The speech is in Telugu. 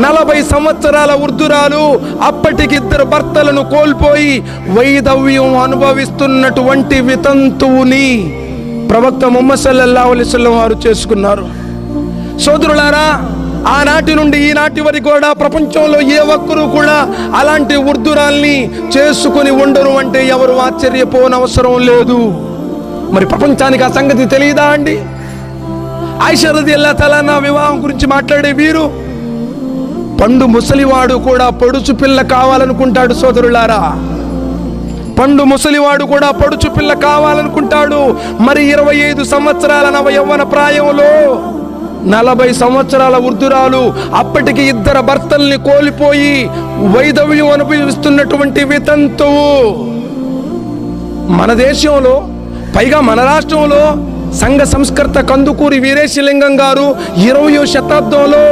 40 సంవత్సరాల వృద్ధురాలు అప్పటికి 2 భర్తలను కోల్పోయి వైధవ్యం అనుభవిస్తున్నటువంటి వితంతువుని ప్రవక్త ముహమ్మద్ సల్లల్లాహు అలైహి వసల్లం వారు చేసుకున్నారు. సోదరులారా, ఆనాటి నుండి ఈనాటి వరకు కూడా ప్రపంచంలో ఏ ఒక్కరూ కూడా అలాంటి వృద్ధురాల్ని చేసుకుని ఉండరు అంటే ఎవరు ఆశ్చర్యపోనవసరం లేదు. మరి ప్రపంచానికి ఆ సంగతి తెలియదా అండి? ఆయిషా రదియల్లాహు తఆలా అన్హా వివాహం గురించి మాట్లాడే వీరు పండు ముసలివాడు కూడా పొడుచు పిల్ల కావాలనుకుంటాడు. సోదరులారా, పండు ముసలివాడు కూడా పొడుచు పిల్ల కావాలనుకుంటాడు. మరి 25 సంవత్సరాల నవ యవ్వన ప్రాయంలో 40 సంవత్సరాల వృద్ధురాలు అప్పటికి 2 భర్తల్ని కోల్పోయి వైధవ్యం అనుభవిస్తున్నటువంటి వితంతువు మన దేశంలో, పైగా మన రాష్ట్రంలో సంఘ సంస్కర్త కందుకూరి వీరేశలింగం గారు 20వ శతాబ్దంలో